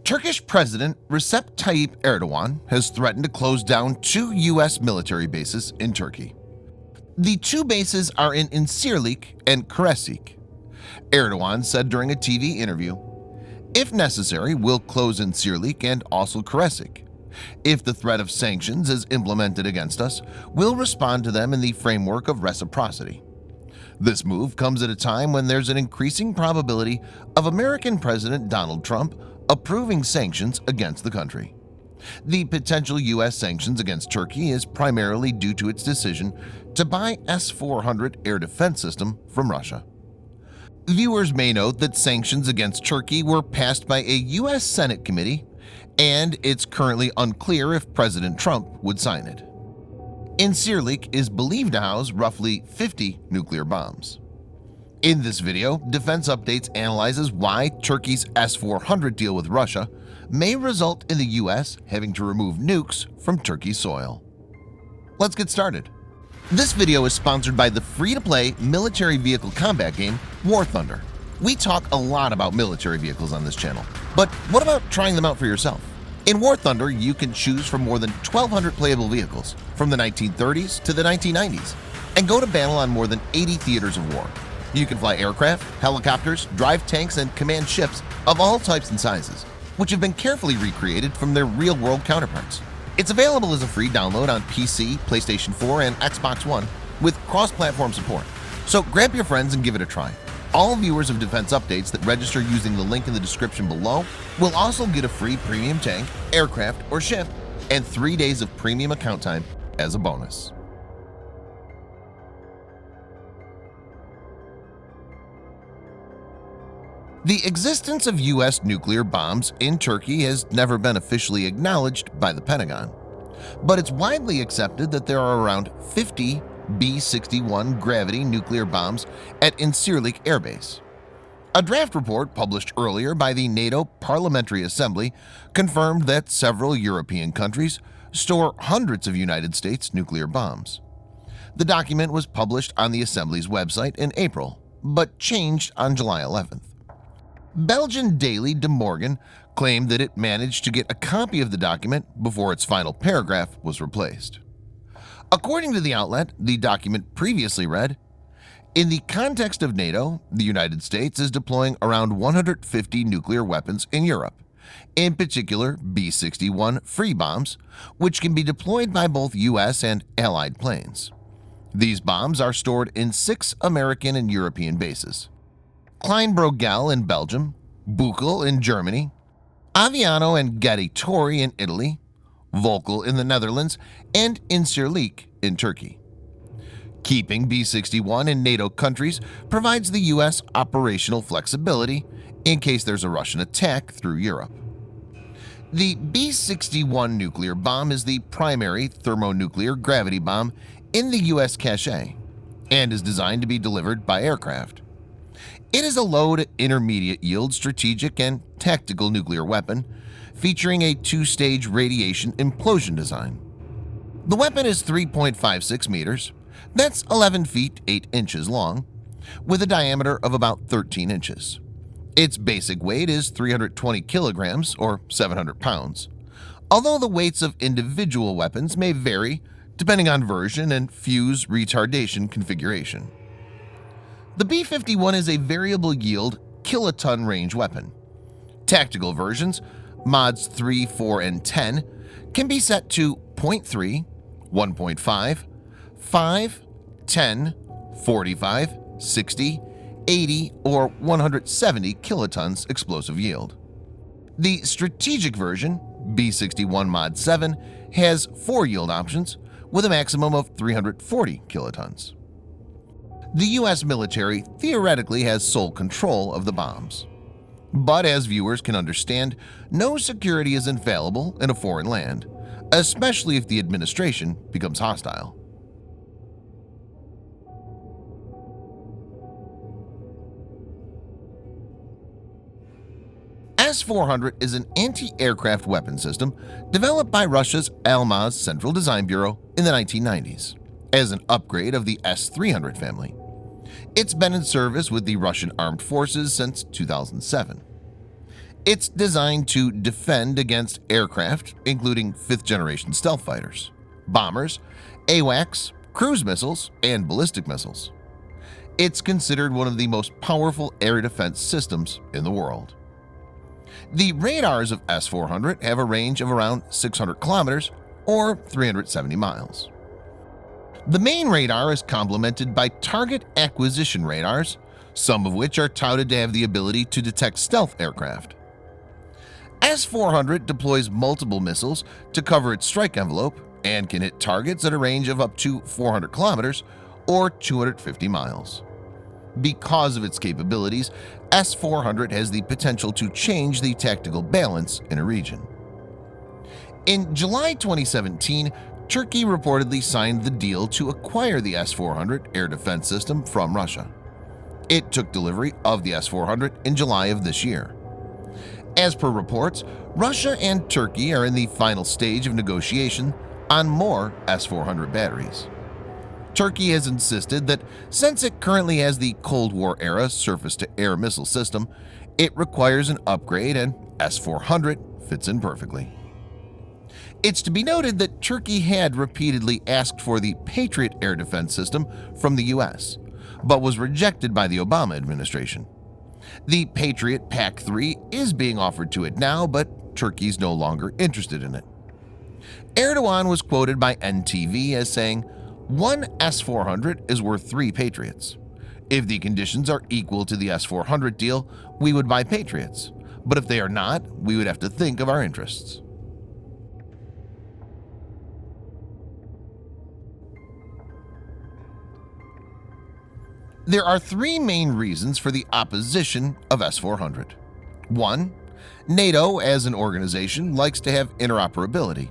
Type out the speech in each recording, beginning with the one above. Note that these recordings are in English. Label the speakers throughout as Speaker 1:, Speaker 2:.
Speaker 1: Turkish President Recep Tayyip Erdogan has threatened to close down 2 U.S. military bases in Turkey. The 2 bases are in Incirlik and Kresik. Erdogan said during a TV interview, "If necessary, we'll close Incirlik and also Kresik. If the threat of sanctions is implemented against us, we'll respond to them in the framework of reciprocity." This move comes at a time when there's an increasing probability of American President Donald Trump approving sanctions against the country. The potential U.S. sanctions against Turkey is primarily due to its decision to buy S-400 air defense system from Russia. Viewers may note that sanctions against Turkey were passed by a U.S. Senate committee, and it's currently unclear if President Trump would sign it. Incirlik is believed to house roughly 50 nuclear bombs. In this video, Defense Updates analyzes why Turkey's S-400 deal with Russia may result in the U.S. having to remove nukes from Turkey's soil. Let's get started. This video is sponsored by the free-to-play military vehicle combat game War Thunder. We talk a lot about military vehicles on this channel, but what about trying them out for yourself? In War Thunder, you can choose from more than 1,200 playable vehicles from the 1930s to the 1990s and go to battle on more than 80 theaters of war. You can fly aircraft, helicopters, drive tanks, and command ships of all types and sizes, which have been carefully recreated from their real-world counterparts. It's available as a free download on PC, PlayStation 4, and Xbox One with cross-platform support. So grab your friends and give it a try. All viewers of Defense Updates that register using the link in the description below will also get a free premium tank, aircraft, or ship and 3 days of premium account time as a bonus. The existence of U.S. nuclear bombs in Turkey has never been officially acknowledged by the Pentagon, but it's widely accepted that there are around 50 B-61 gravity nuclear bombs at Incirlik Air Base. A draft report published earlier by the NATO Parliamentary Assembly confirmed that several European countries store hundreds of United States nuclear bombs. The document was published on the Assembly's website in April, but changed on July 11th. Belgian Daily De Morgan claimed that it managed to get a copy of the document before its final paragraph was replaced. According to the outlet, the document previously read, "In the context of NATO, the United States is deploying around 150 nuclear weapons in Europe, in particular B-61 free bombs, which can be deployed by both U.S. and Allied planes. These bombs are stored in 6 American and European bases: Kleinbrogel in Belgium, Buchel in Germany, Aviano and Gatti-Tori in Italy, Volkel in the Netherlands, and Incirlik in Turkey. Keeping B-61 in NATO countries provides the U.S. operational flexibility in case there's a Russian attack through Europe." The B-61 nuclear bomb is the primary thermonuclear gravity bomb in the U.S. cache and is designed to be delivered by aircraft. It is a low to intermediate yield strategic and tactical nuclear weapon featuring a 2-stage radiation implosion design. The weapon is 3.56 meters, that's 11 feet 8 inches long, with a diameter of about 13 inches. Its basic weight is 320 kilograms or 700 pounds, although the weights of individual weapons may vary depending on version and fuse retardation configuration. The B-51 is a variable yield kiloton range weapon. Tactical versions, mods 3, 4, and 10, can be set to 0.3, 1.5, 5, 10, 45, 60, 80, or 170 kilotons explosive yield. The strategic version, B-61 Mod 7, has 4 yield options with a maximum of 340 kilotons. The U.S. military theoretically has sole control of the bombs. But as viewers can understand, no security is infallible in a foreign land, especially if the administration becomes hostile. S-400 is an anti-aircraft weapon system developed by Russia's Almaz Central Design Bureau in the 1990s as an upgrade of the S-300 family. It's been in service with the Russian Armed Forces since 2007. It's designed to defend against aircraft, including 5th-generation stealth fighters, bombers, AWACS, cruise missiles, and ballistic missiles. It's considered one of the most powerful air defense systems in the world. The radars of S-400 have a range of around 600 kilometers or 370 miles. The main radar is complemented by target acquisition radars, some of which are touted to have the ability to detect stealth aircraft. S-400 deploys multiple missiles to cover its strike envelope and can hit targets at a range of up to 400 kilometers or 250 miles. Because of its capabilities, S-400 has the potential to change the tactical balance in a region. In July 2017, Turkey reportedly signed the deal to acquire the S-400 air defense system from Russia. It took delivery of the S-400 in July of this year. As per reports, Russia and Turkey are in the final stage of negotiation on more S-400 batteries. Turkey has insisted that since it currently has the Cold War-era surface-to-air missile system, it requires an upgrade and S-400 fits in perfectly. It's to be noted that Turkey had repeatedly asked for the Patriot air defense system from the US, but was rejected by the Obama administration. The Patriot PAC-3 is being offered to it now, but Turkey's no longer interested in it. Erdogan was quoted by NTV as saying, "One S-400 is worth 3 Patriots. If the conditions are equal to the S-400 deal, we would buy Patriots, but if they are not, we would have to think of our interests." There are 3 main reasons for the opposition of S-400. 1. NATO as an organization likes to have interoperability,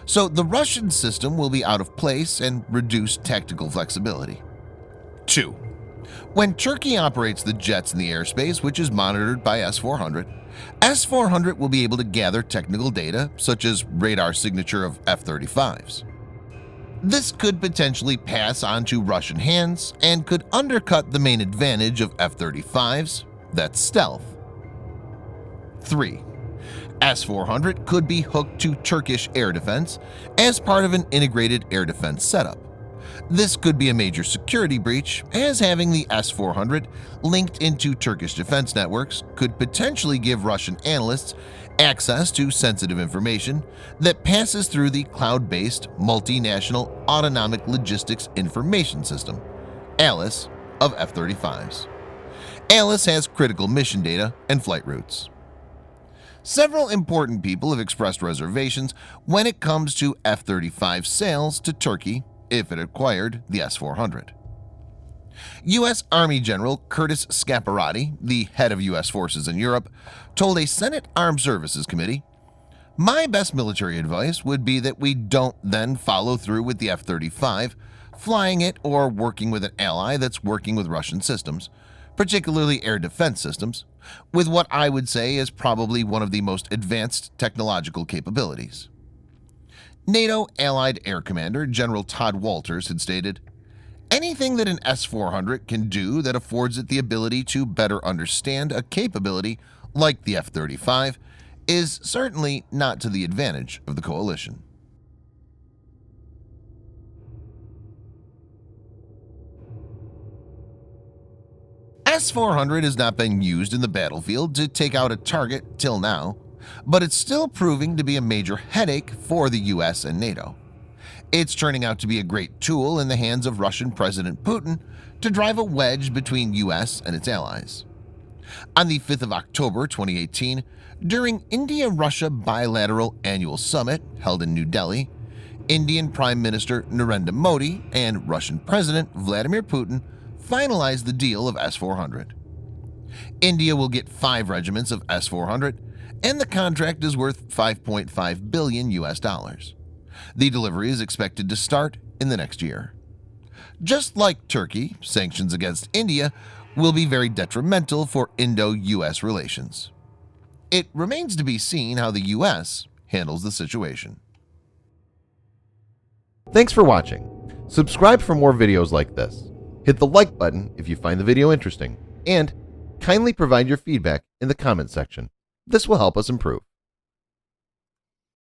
Speaker 1: so the Russian system will be out of place and reduce tactical flexibility. 2. When Turkey operates the jets in the airspace, which is monitored by S-400, S-400 will be able to gather technical data such as radar signature of F-35s. This could potentially pass on to Russian hands and could undercut the main advantage of F-35s, that's stealth. 3. S-400 could be hooked to Turkish air defense as part of an integrated air defense setup. This could be a major security breach, as having the S-400 linked into Turkish defense networks could potentially give Russian analysts access to sensitive information that passes through the cloud-based Multinational Autonomic Logistics Information System (ALIS) of F-35s. ALIS has critical mission data and flight routes. Several important people have expressed reservations when it comes to F-35 sales to Turkey if it acquired the S-400. U.S. Army General Curtis Scaparrotti, the head of U.S. forces in Europe, told a Senate Armed Services Committee, "My best military advice would be that we don't then follow through with the F-35, flying it or working with an ally that's working with Russian systems, particularly air defense systems, with what I would say is probably one of the most advanced technological capabilities." NATO Allied Air Commander General Todd Walters had stated, "Anything that an S-400 can do that affords it the ability to better understand a capability like the F-35 is certainly not to the advantage of the coalition." S-400 has not been used in the battlefield to take out a target till now, but it's still proving to be a major headache for the US and NATO. It's turning out to be a great tool in the hands of Russian President Putin to drive a wedge between US and its allies. On the 5th of October 2018, during India-Russia bilateral annual summit held in New Delhi, Indian Prime Minister Narendra Modi and Russian President Vladimir Putin finalized the deal of S-400. India will get 5 regiments of S-400, and the contract is worth $5.5 billion US. The delivery is expected to start in the next year. Just like Turkey, sanctions against India will be very detrimental for Indo-US relations. It remains to be seen how the US handles the situation.
Speaker 2: Thanks for watching. Subscribe for more videos like this. Hit the like button if you find the video interesting, and kindly provide your feedback in the comment section. This will help us improve.